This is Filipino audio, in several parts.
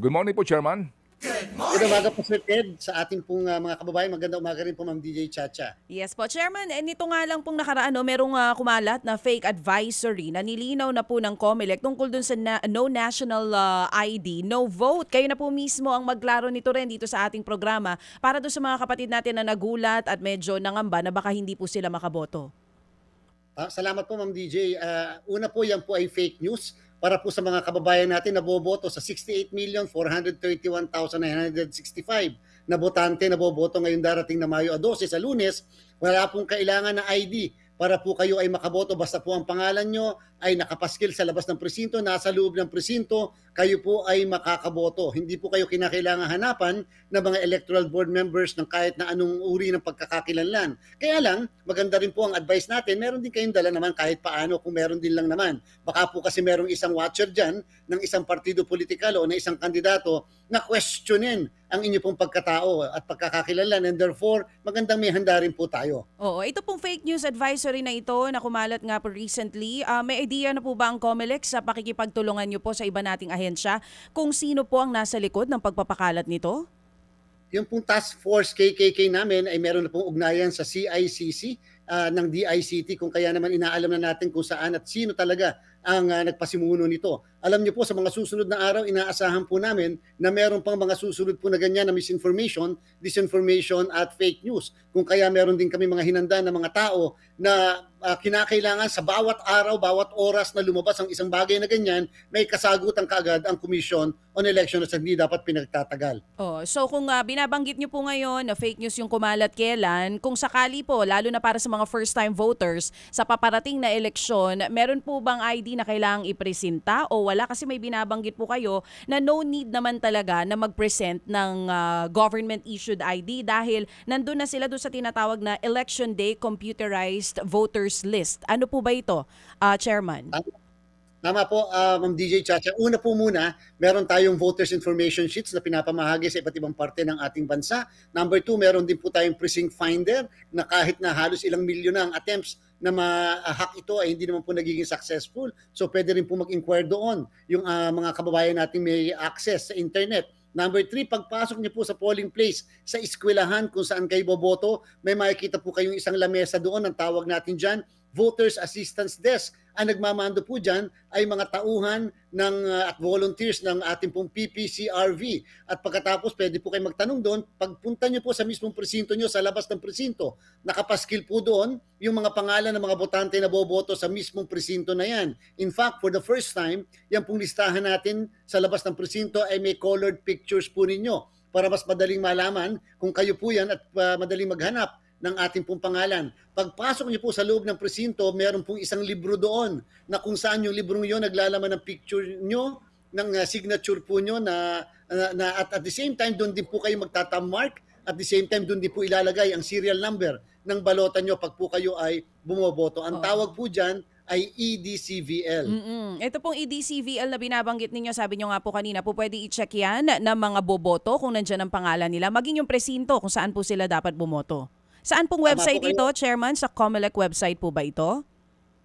Good morning po, Chairman. Magandang umaga po, Sir Ted, sa ating pong mga kababayan. Magandang umaga rin po, Ma'am DJ Chacha. Yes po, Chairman. Nito nga lang pong nakaraan, merong kumalat na fake advisory na nilinaw na po ng COMELEC tungkol dun sa no national ID, no vote. Kayo na po mismo ang maglaro nito rin dito sa ating programa para doon sa mga kapatid natin na nagulat at medyo nangamba na baka hindi po sila makaboto. Salamat po, Ma'am DJ. Una po, yan po ay fake news para po sa mga kababayan natin na boboto sa 68,431,965 na botante na boboto ngayong darating na Mayo 12 sa Lunes. Wala pong kailangan na ID para po kayo ay makaboto. Basta po ang pangalan nyo ay nakapaskil sa labas ng presinto, nasa loob ng presinto, kayo po ay makakaboto. Hindi po kayo kinakailangan hanapan ng mga electoral board members ng kahit na anong uri ng pagkakakilanlan. Kaya lang, maganda rin po ang advice natin, meron din kayong dala naman kahit paano kung meron din lang naman. Baka po kasi merong isang watcher dyan ng isang partido politikal o na isang kandidato na questionin ang inyo pong pagkatao at pagkakakilanlan, and therefore magandang may handa rin po tayo. Oo, ito pong fake news advisory na ito na kumalat nga po recently. May idea na po ba ang COMELEC sa pakikipagtulungan niyo po sa iba nating ahensya kung sino po ang nasa likod ng pagpapakalat nito? Yung pong task force KKK namin ay meron na pong ugnayan sa CICC ng DICT, kung kaya naman inaalam na natin kung saan at sino talaga ang nagpasimuno nito. Alam niyo po, sa mga susunod na araw, inaasahan po namin na meron pang mga susunod po na ganyan na misinformation, disinformation at fake news. Kung kaya meron din kami mga hinanda na mga tao na kinakailangan sa bawat araw, bawat oras na lumabas ang isang bagay na ganyan, may kasagutan kaagad ang Commission on Elections at hindi dapat pinagtatagal. So kung binabanggit niyo po ngayon na fake news yung kumalat kailan, kung sakali po, lalo na para sa mga first-time voters, sa paparating na eleksyon, meron po bang ID na kailangang ipresenta o wala? Kasi may binabanggit po kayo na no need naman talaga na mag-present ng government-issued ID dahil nandun na sila doon sa tinatawag na Election Day Computerized Voters List. Ano po ba ito, Chairman? Tama po, Ma'am DJ Chacha. Una po muna, meron tayong voters information sheets na pinapamahagi sa iba't ibang parte ng ating bansa. Number 2, meron din po tayong precinct finder na kahit na halos ilang milyon na ang attempts na ma-hack ito ay hindi naman po nagiging successful. So pwede rin po mag-inquire doon yung mga kababayan natin may access sa internet. Number 3, pagpasok niyo po sa polling place, sa eskwelahan kung saan kayo boboto, may makikita po kayong isang lamesa doon, ang tawag natin dyan, Voters Assistance Desk. Ang nagmamando po dyan ay mga tauhan at volunteers ng ating pong PPCRV. At pagkatapos, pwede po kayo magtanong doon. Pagpunta nyo po sa mismong presinto nyo, sa labas ng presinto, nakapaskil po doon yung mga pangalan ng mga botante na boboto sa mismong presinto na yan. In fact, for the first time, yan pong listahan natin sa labas ng presinto ay may colored pictures po ninyo para mas madaling malaman kung kayo po yan at madaling maghanap ng ating pong pangalan. Pagpasok niyo po sa loob ng presinto, meron pong isang libro doon na kung saan yung librong yun naglalaman ng picture nyo, ng signature po nyo at the same time doon din po kayo magtatamark, at the same time doon din po ilalagay ang serial number ng balota nyo pag po kayo ay bumoboto. Ang tawag po dyan ay EDCVL. Ito pong EDCVL na binabanggit ninyo, sabi nyo nga po kanina, po pwede i-check yan ng mga boboto kung nandyan ang pangalan nila, maging yung presinto kung saan po sila dapat bumoto. Saan pong website ito, Chairman? Sa COMELEC website po ba ito?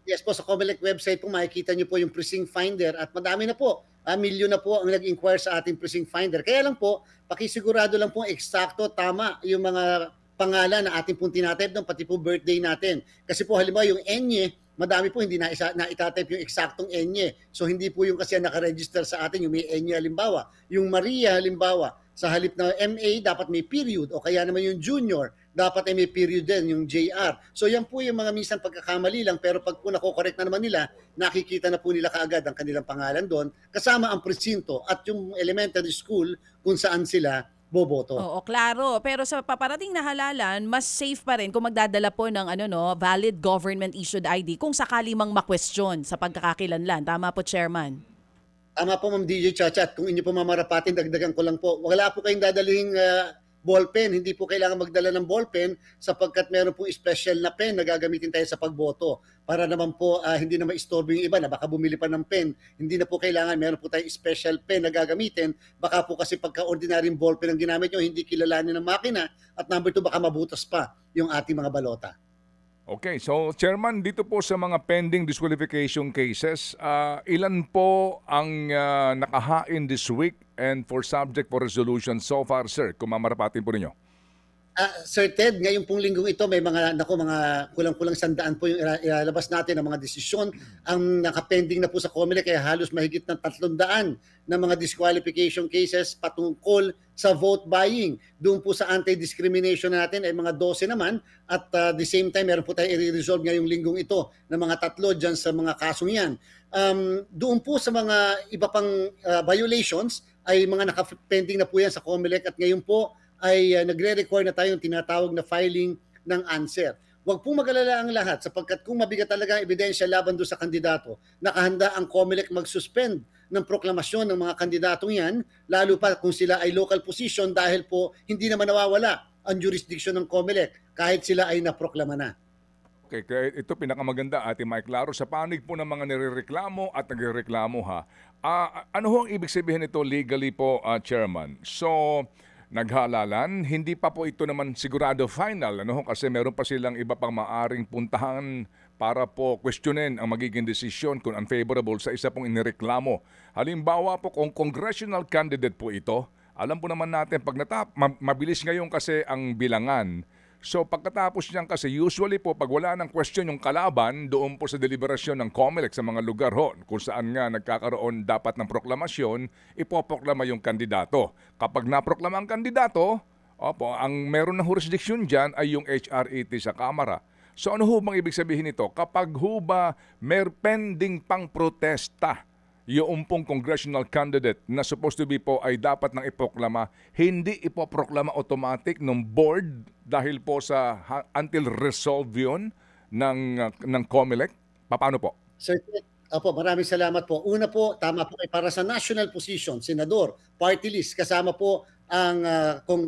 Yes po, sa COMELEC website po makikita niyo po yung precinct finder at madami na po. Milyon na po ang nag-inquire sa ating precinct finder. Kaya lang po, pakisigurado lang po eksakto, tama yung mga pangalan na ating pong tinatype doon, pati po birthday natin. Kasi po halimbawa yung ENYE, madami po hindi na itatype yung eksaktong ENYE. So hindi po yung kasi nakaregister sa atin yung may ENYE halimbawa. Yung Maria halimbawa, sa halip na MA, dapat may period. O kaya naman yung junior, dapat ay may period din, yung JR. So yan po yung mga minsan pagkakamali lang, pero pag po nakokorek na naman nila, nakikita na po nila kaagad ang kanilang pangalan doon, kasama ang presinto at yung elementary school kung saan sila boboto. Oo, klaro. Pero sa paparating na halalan, mas safe pa rin kung magdadala po ng valid government-issued ID kung sakali mang ma-question sa pagkakakilanlan. Tama po, Chairman? Tama po, Ma'am DJ Chacha. At kung inyo po mamarapatin, dagdagan ko lang po. Wala po kayong dadalhin ballpen. Hindi po kailangan magdala ng ballpen sapagkat meron pong special na pen na gagamitin tayo sa pagboto. Para naman po hindi na maistorbo yung iba na baka bumili pa ng pen. Hindi na po kailangan. Meron po tayong special pen na gagamitin. Baka po kasi pagka-ordinaryong ballpen ang ginamit nyo, hindi kilalanin ng makina. At number 2, baka mabutas pa yung ating mga balota. Okay, so Chairman, dito po sa mga pending disqualification cases, ilan po ang nakahain this week and for subject for resolution so far, sir? Kung mamarapatin po ninyo. Sir Ted, ngayong pong linggong ito may mga kulang-kulang 100 po yung ilalabas natin ng mga desisyon. Ang nakapending na po sa COMELEC kaya halos mahigit ng 300 na mga disqualification cases patungkol sa vote buying. Doon po sa anti-discrimination natin ay mga 12 naman at the same time meron po tayo i-resolve ngayong linggong ito na mga 3 dyan sa mga kasong yan. Doon po sa mga iba pang violations ay mga nakapending na po yan sa COMELEC at ngayon po ay nagre-require na tayong tinatawag na filing ng answer. Huwag pong mag-alala ang lahat sapagkat kung mabigat talaga ang ebidensya laban doon sa kandidato, nakahanda ang COMELEC mag-suspend ng proklamasyon ng mga kandidatong yan, lalo pa kung sila ay local position dahil po hindi naman nawawala ang jurisdiction ng COMELEC kahit sila ay naproklama na. Okay, kaya ito pinakamaganda ating maiklaro sa panig po ng mga nirereklamo at nagrereklamo ha. Ano ho ang ibig sabihin nito legally po, Chairman? So, naghalalan, hindi pa po ito naman sigurado final, ano? Kasi meron pa silang iba pang maaring puntahan para po questionin ang magiging desisyon kung unfavorable sa isa pong inireklamo. Halimbawa po kung congressional candidate po ito, alam po naman natin pag mabilis ngayon kasi ang bilangan. So pagkatapos niyan kasi usually po pag wala ng question yung kalaban doon po sa deliberasyon ng COMELEC sa mga lugar ho kung saan nga nagkakaroon dapat ng proklamasyon, ipoproklama yung kandidato. Kapag naproklama ang kandidato, ang meron ng jurisdiction dyan ay yung HRET sa Kamara. So ano ho bang ibig sabihin nito? Kapag ho ba pending pang protesta yung pong congressional candidate na supposed to be po ay dapat nang iproklama, hindi ipoproklama automatic ng board dahil po sa until resolve yun ng COMELEC? Paano po? Sir, maraming salamat po. Una po, tama po, para sa national position, senador, party list, kasama po ang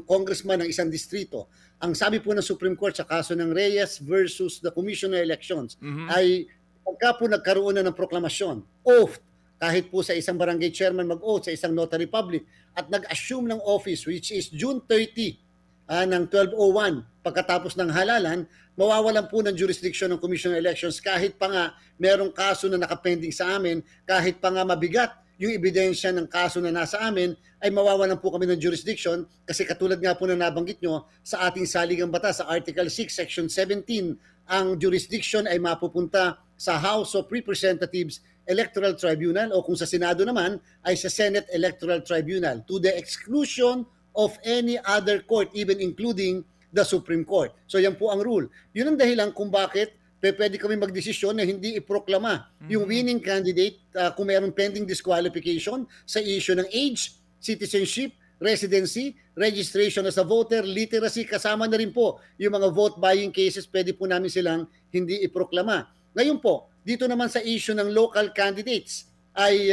congressman ng isang distrito. Ang sabi po ng Supreme Court sa kaso ng Reyes versus the Commission on Elections ay pagka po nagkaroon na ng proklamasyon, oath, kahit po sa isang barangay chairman mag-oath sa isang notary public at nag-assume ng office which is June 30 ng 12:01 pagkatapos ng halalan, mawawalan po ng jurisdiction ng Commission on Elections kahit pa nga merong kaso na nakapending sa amin, kahit pa nga mabigat yung ebidensya ng kaso na nasa amin, ay mawawalan po kami ng jurisdiction kasi katulad nga po na nabanggit nyo sa ating saligang batas sa Article 6, Section 17, ang jurisdiction ay mapupunta sa House of Representatives Electoral Tribunal o kung sa Senado naman ay sa Senate Electoral Tribunal to the exclusion of any other court even including the Supreme Court. So yan po ang rule. Yun ang dahilan kung bakit pwede kami magdesisyon na hindi iproklama yung winning candidate kung mayroong pending disqualification sa issue ng age, citizenship, residency, registration as a voter, literacy, kasama na rin po yung mga vote buying cases, pwede po namin silang hindi iproklama. Ngayon po, dito naman sa issue ng local candidates ay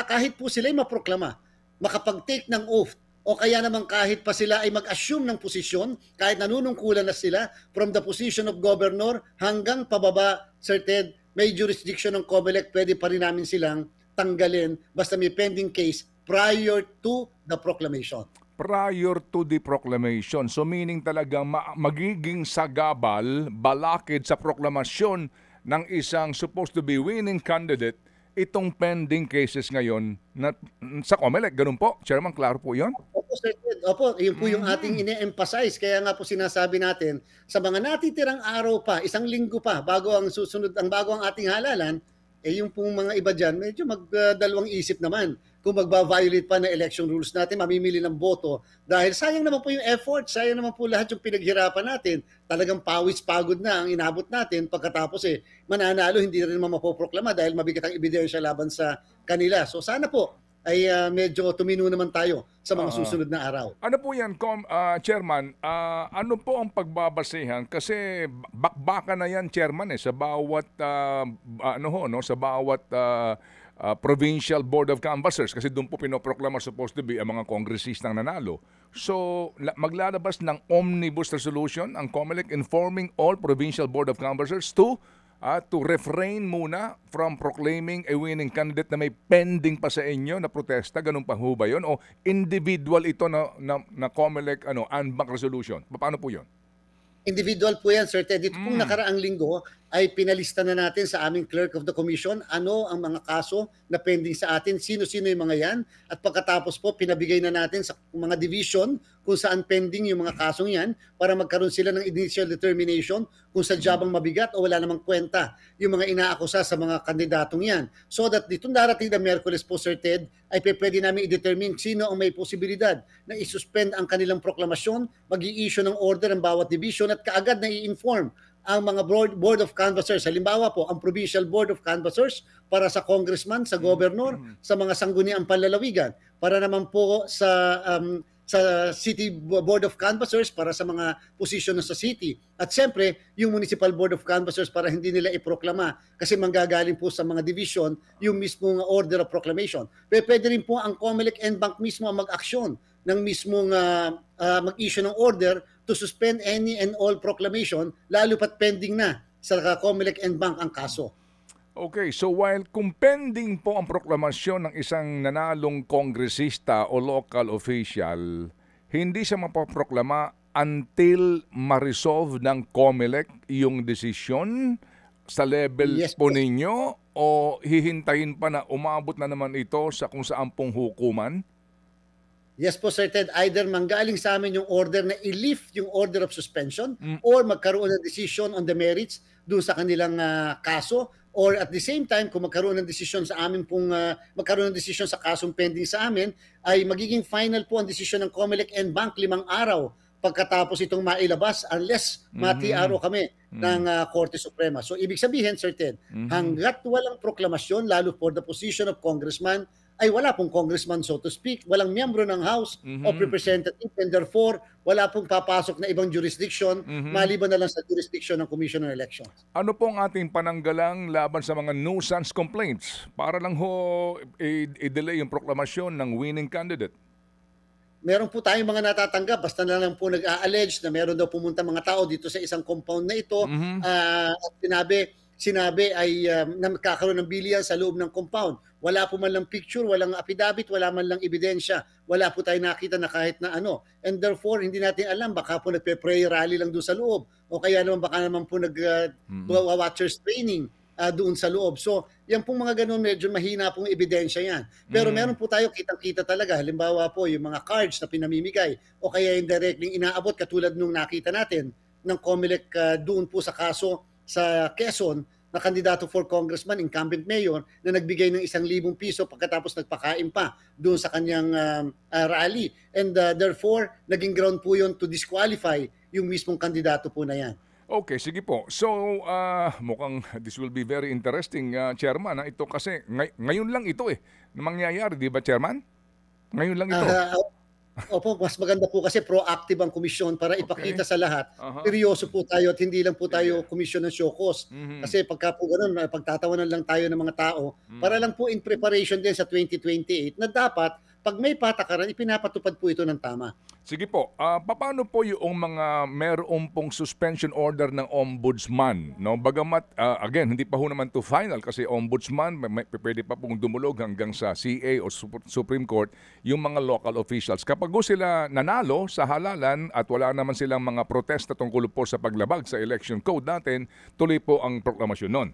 kahit po sila ay maproklama, makapag-take ng oath o kaya naman kahit pa sila ay mag-assume ng posisyon, kahit nanunungkulan na sila from the position of governor hanggang pababa, Sir Ted, may jurisdiction ng COMELEC, pwede pa rin namin silang tanggalin basta may pending case prior to the proclamation. Prior to the proclamation. So meaning talagang magiging sagabal, balakid sa proklamasyon ng isang supposed to be winning candidate itong pending cases ngayon na, sa COMELEC. Ganun po? Chairman, klaro po yun? Opo, Sir Ted. Opo, yun po yung ating ine-emphasize. Kaya nga po sinasabi natin, sa mga natitirang araw pa, isang linggo pa, bago ang ating halalan, yung pong mga iba dyan, medyo magdalawang isip naman kung magba-violate pa ng election rules natin, mamimili ng boto. Dahil sayang naman po yung effort, sayang naman po lahat yung pinaghirapan natin. Talagang pawis-pagod na ang inabot natin pagkatapos mananalo, hindi rin naman mapoproklama dahil mabigat ang ebidensya laban sa kanila. So sana po ay medyo tumino naman tayo sa mga susunod na araw. Ano po yan, Chairman? Ano po ang pagbabasehan? Kasi bakbaka na yan, Chairman, sa bawat sa bawat Provincial Board of Canvassers kasi doon po pinoproklama supposed to be ang mga kongresistang nanalo. So, maglalabas ng omnibus resolution ang COMELEC informing all Provincial Board of Canvassers to refrain muna from proclaiming a winning candidate na may pending pa sa inyo na protesta. Ganun pa ho ba yun? O individual ito na COMELEC unbank resolution? Paano po yun? Individual po yan, Sir Ted. Ito pong nakaraang linggo ay pinalista na natin sa aming Clerk of the Commission ano ang mga kaso na pending sa atin, sino-sino yung mga yan. At pagkatapos po, pinabigay na natin sa mga division kung saan pending yung mga kasong yan para magkaroon sila ng initial determination kung sadyang mabigat o wala namang kwenta yung mga inaakusa sa mga kandidatong yan. So that ditong darating na Miyerkules po, Sir Ted, ay pwede namin i-determine sino ang may posibilidad na isuspend ang kanilang proklamasyon, mag-i-issue ng order ang bawat division at kaagad na i-inform ang mga board of canvassers. Halimbawa po, ang Provincial Board of Canvassers para sa congressman, sa governor, sa mga sangguniang panlalawigan. Para naman po sa City Board of Canvassers para sa mga posisyon sa city. At siyempre, yung Municipal Board of Canvassers para hindi nila iproklama kasi manggagaling po sa mga division yung mismong order of proclamation. Pwede rin po ang COMELEC and Bank mismo ang mag-aksyon ng mismong mag-issue ng order to suspend any and all proclamation lalo pat pending na sa COMELEC and Bank ang kaso. Okay, so while kung pending po ang proklamasyon ng isang nanalong kongresista o local official, hindi siya mapaproklama until ma-resolve ng COMELEC yung desisyon sa level Yes, po po. ninyo o hihintayin pa na umabot na naman ito sa kung saan pong hukuman? Yes po, Sir Ted. Either manggaling sa amin yung order na i-lift yung order of suspension or magkaroon ng decision on the merits doon sa kanilang kaso, or at the same time, kung magkaroon ng decision sa amin magkaroon ng decision sa kasong pending sa amin, ay magiging final po ang decision ng COMELEC and Bank 5 araw pagkatapos itong mailabas unless mati-araw kami ng Korte Suprema. So ibig sabihin, Sir Ted, hanggat walang proklamasyon, lalo for the position of congressman, ay wala pong congressman, so to speak, walang miyembro ng House of Representatives, and therefore wala pong papasok na ibang jurisdiction maliban na lang sa jurisdiction ng Commission on Elections. Ano pong ating pananggalang laban sa mga nuisance complaints para lang ho i-delay yung proklamasyon ng winning candidate? Meron po tayong mga natatanggap basta na lang po nag-a-allege na meron daw pumunta mga tao dito sa isang compound na ito at sinabi ay na magkakaroon ng bilihan sa loob ng compound. Wala po man lang picture, walang affidavit, wala man lang ebidensya. Wala po tayo nakita na kahit na ano. And therefore, hindi natin alam, baka po nagpe-prayer rally lang doon sa loob. O kaya naman baka naman po nag-watchers training doon sa loob. So, yan pong mga ganun, medyo mahina pong ebidensya yan. Pero meron po tayo kitang-kita talaga. Halimbawa po, yung mga cards na pinamimigay o kaya indirectly inaabot katulad nung nakita natin ng COMELEC doon po sa kaso sa Quezon na kandidato for congressman, incumbent mayor, na nagbigay ng 1,000 piso pagkatapos nagpakain pa doon sa kanyang rally. And therefore, naging ground po yun to disqualify yung mismong kandidato po na yan. Okay, sige po. So, mukhang this will be very interesting, Chairman. Ito kasi, ngayon lang ito na mangyayari, di ba, Chairman? Ngayon lang ito. Opo, mas maganda po kasi proactive ang komisyon para ipakita sa lahat. Seryoso po tayo at hindi lang po tayo komisyon ng show cause. Kasi pagka po ganun, pagtatawanan lang tayo ng mga tao, para lang po in preparation din sa 2028 na dapat, pag may patakaran, ipinapatupad po ito ng tama. Sige po, paano po yung mga meron pong suspension order ng ombudsman? No? Bagamat, again, hindi pa ho naman to final kasi ombudsman, pwede pa pong dumulog hanggang sa CA o Supreme Court yung mga local officials. Kapag ho sila nanalo sa halalan at wala naman silang mga protesta tungkol po sa paglabag sa election code natin, tuloy po ang proklamasyon nun.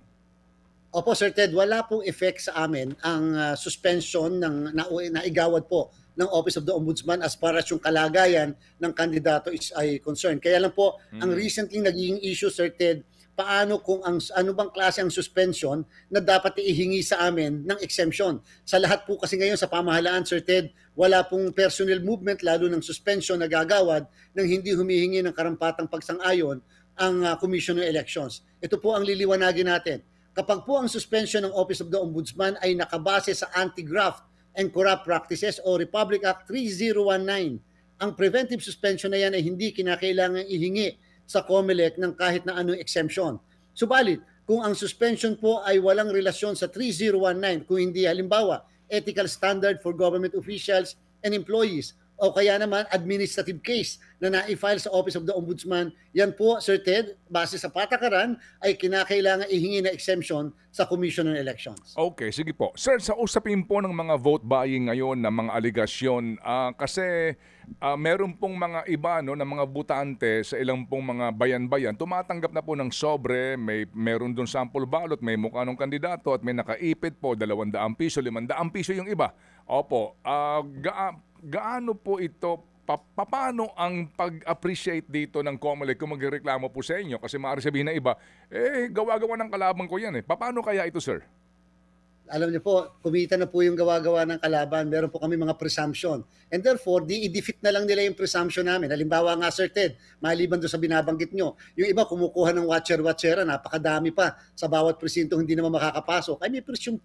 Opo, Sir Ted, wala pong effect sa amin ang suspension ng naigawad po ng Office of the Ombudsman as far as yung kalagayan ng kandidato ay concerned. Kaya lang po, ang recently naging issue, Sir Ted, paano kung ano bang klase ang suspension na dapat ihingi sa amin ng exemption. Sa lahat po kasi ngayon sa pamahalaan, Sir Ted, wala pong personnel movement lalo ng suspension na gagawad nang hindi humihingi ng karampatang pagsang-ayon ang Commission on Elections. Ito po ang liliwanagin natin. Kapag po ang suspension ng Office of the Ombudsman ay nakabase sa Anti-Graft and Corrupt Practices o Republic Act 3019, ang preventive suspension na yan ay hindi kinakailangan ihingi sa COMELEC ng kahit na anong exemption. Subalit, kung ang suspension po ay walang relasyon sa 3019, kung hindi halimbawa ethical standard for government officials and employees o kaya naman administrative case na na-file sa Office of the Ombudsman, yan po, Sir Ted, base sa patakaran, ay kinakailangan ihingi na exemption sa Commission on Elections. Okay, sige po. Sir, sa usapin po ng mga vote buying ngayon na mga aligasyon, kasi meron pong mga iba no, na mga butante sa ilang pong mga bayan-bayan, tumatanggap na po ng sobre, meron doon sample ballot, may mukha ng kandidato at may nakaipit po, 200 piso, 500 piso yung iba. Opo, gaano po ito, paano ang pag-appreciate dito ng COMELEC kung magreklamo po sa inyo? Kasi maaari sabihin na iba, gawa-gawa ng kalaban ko yan eh. Paano kaya ito, sir? Alam niyo po, kumita na po yung gawa-gawa ng kalaban. Meron po kami mga presumption. And therefore, i-defeat na lang nila yung presumption namin. Halimbawa nga, Sir Ted, maliban doon sa binabanggit nyo, yung iba kumukuha ng watcher-watchera, napakadami pa sa bawat presinto, hindi naman makakapasok. Ay,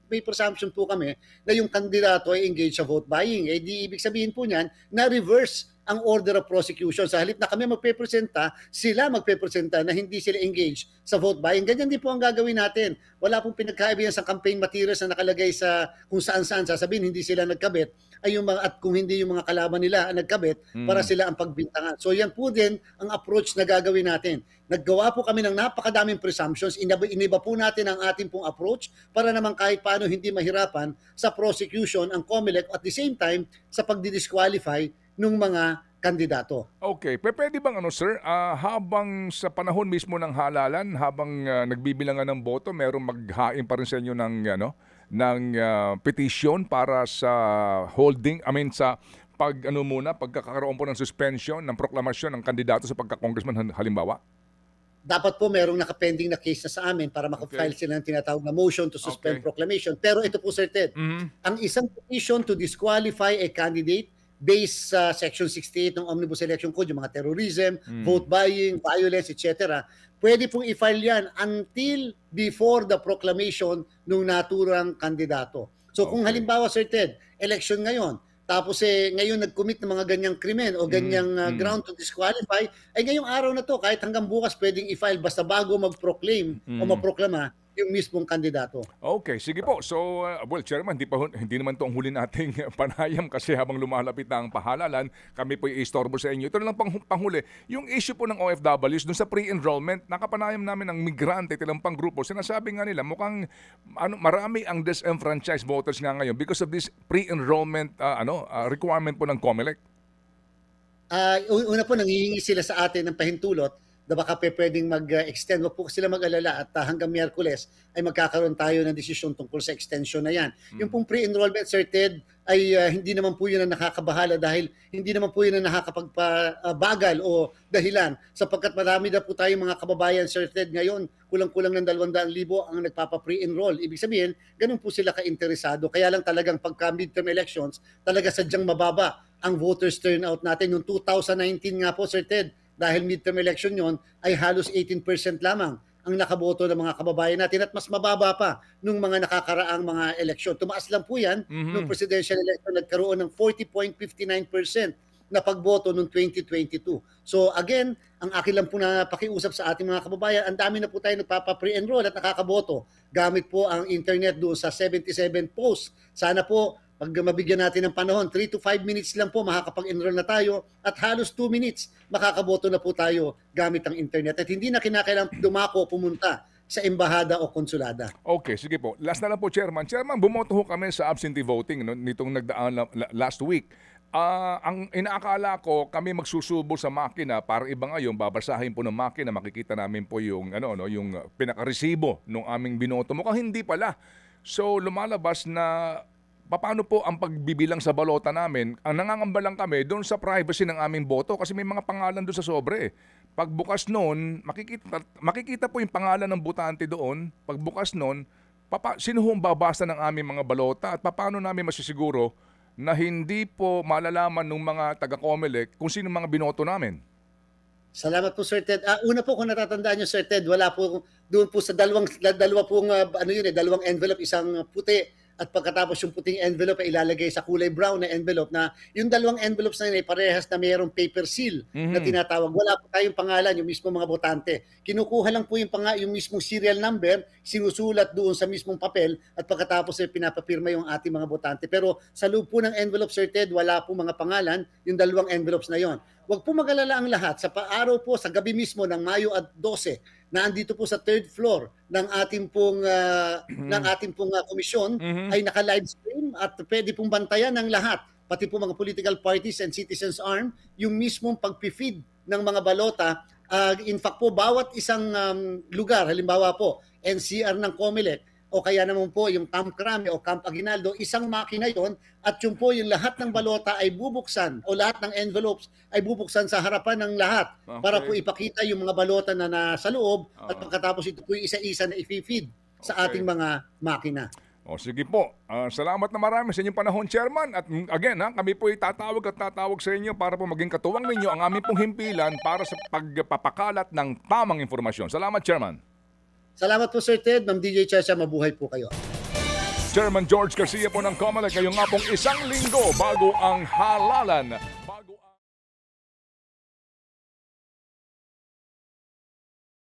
may presumption po kami na yung kandidato ay engaged sa vote buying. Di ibig sabihin po niyan na reverse ang order of prosecution. Sa halip na kami magpepresenta, sila magpepresenta na hindi sila engaged sa vote buying. Ganyan din po ang gagawin natin. Wala pong pinagkaibigan sa campaign materials na nakalagay sa kung saan-saan. Sasabihin, hindi sila nagkabit. Ay yung mga, at kung hindi yung mga kalaban nila ang nagkabit, para sila ang pagbintangan. So yan po din ang approach na gagawin natin. Naggawa po kami ng napakadaming presumptions. Iniba po natin ang ating pong approach para naman kahit paano hindi mahirapan sa prosecution ang COMELEC at the same time sa pagdidisqualify ng mga kandidato. Okay, pwede bang sir, habang sa panahon mismo ng halalan, habang nagbibilangan ng boto, merong maghain pa rin sa inyo ng petition para sa holding, sa pagkakaroon po ng suspension ng proklamasyon ng kandidato sa pagka-congressman halimbawa? Dapat po merong nakapending na case na sa amin para makapile sila ng tinatawag na motion to suspend proclamation. Pero ito po, Sir Ted, ang isang petition to disqualify a candidate based sa Section 68 ng Omnibus Election Code, yung mga terrorism, vote buying, violence, etc., pwede pong i-file yan until before the proclamation ng naturang kandidato. So kung halimbawa, Sir Ted, election ngayon, tapos ngayon nag-commit ng mga ganyang krimen o ganyang ground to disqualify, ay ngayong araw na to, kahit hanggang bukas pwedeng i-file basta bago mag-proclaim o maproklama yung mismong kandidato. Okay, sige po. So, Chairman, hindi naman to ang huli nating panayam kasi habang lumalapit na ang pahalalan, kami po i-istorbo sa inyo. Ito na lang panghuli. Yung issue po ng OFWs, dun sa pre-enrollment, nakapanayam namin ng migrante, ilang pang grupo. Sinasabi nga nila, mukhang marami ang disenfranchised voters nga ngayon because of this pre-enrollment requirement po ng COMELEC. Una po, nangihingi sila sa atin ng pahintulot na baka pwedeng mag-extend. Wag po sila mag-alala at hanggang Miyerkules ay magkakaroon tayo ng desisyon tungkol sa extension na yan. Yung pong pre-enrollment, Sir Ted, ay hindi naman po yun ang nakakabahala dahil hindi naman po yun ang nakakapagbagal o dahilan sapagkat marami na po tayong mga kababayan, Sir Ted, ngayon kulang-kulang ng 200,000 ang nagpapa-pre-enroll. Ibig sabihin, ganun po sila ka-interesado. Kaya lang talagang pagka midterm elections, talaga sadyang mababa ang voters turnout natin. Yung 2019 nga po, Sir Ted, dahil midterm election yon ay halos 18% lamang ang nakaboto ng mga kababayan natin at mas mababa pa nung mga nakakaraang mga eleksyon. Tumaas lang po yan nung presidential election, nagkaroon ng 40.59% na pagboto noong 2022. So again, ang akin lang po na pakiusap sa ating mga kababayan, ang dami na po tayo nagpapa-pre-enroll at nakakaboto gamit po ang internet doon sa 77 posts. Sana po pag mabigyan natin ng panahon, 3 to 5 minutes lang po makakapag-enroll na tayo at halos 2 minutes makakaboto na po tayo gamit ang internet at hindi na kinakailangan dumako pumunta sa embahada o konsulada. Okay, sige po. Last na lang po, Chairman. Chairman, bumoto ho kami sa absentee voting nitong nagdaan last week. Ang inaakala ko, kami magsusubo sa makina para iba ngayon, babasahin po ng makina, makikita namin po yung, yung pinaka-resibo ng aming binoto. Mukhang hindi pala. So, lumalabas na paano po ang pagbibilang sa balota namin? Ang nangangamba lang kami doon sa privacy ng aming boto kasi may mga pangalan doon sa sobre. Pagbukas noon, makikita po yung pangalan ng botante doon. Pagbukas noon, sino hong babasa ng aming mga balota at paano namin masisiguro na hindi po malalaman ng mga taga-COMELEC kung sino mga binoto namin? Salamat po, Sir Ted. Una po, kung natatandaan nyo, Sir Ted, wala po doon po sa dalawang envelope, isang puti at pagkatapos yung puting envelope ay ilalagay sa kulay brown na envelope na yung dalawang envelopes na yun ay parehas na mayroong paper seal na tinatawag. Wala po tayong pangalan, yung mismo mga botante. Kinukuha lang po yung mismong serial number, sinusulat doon sa mismong papel at pagkatapos ay pinapapirma yung ating mga botante. Pero sa loob po ng envelope, Sir Ted, wala po mga pangalan, yung dalawang envelopes na yon. Huwag po mag-alala ang lahat. Sa araw po, sa gabi mismo ng Mayo at 12, na andito po sa third floor ng ating pong komisyon ay naka-live stream at pwede pong bantayan ng lahat, pati po mga political parties and citizens arm, yung mismong pag-feed ng mga balota. In fact po, bawat isang lugar, halimbawa po, NCR ng COMELEC, o kaya naman po yung Camp Crame o Camp Aguinaldo, isang makina yon at yung po yung lahat ng balota ay bubuksan o lahat ng envelopes ay bubuksan sa harapan ng lahat para po ipakita yung mga balota na nasa loob at pagkatapos ito po yung isa-isa na i-feed sa ating mga makina. O sige po, salamat na marami sa inyong panahon, Chairman. At again, kami po tatawag sa inyo para po maging katuwang ninyo ang aming pong himpilan para sa pagpapakalat ng tamang informasyon. Salamat, Chairman. Salamat po, Sir Ted. Ma'am DJ Chacha, mabuhay po kayo. Chairman George Garcia po ng COMELEC, ngayong nga pong isang linggo bago ang halalan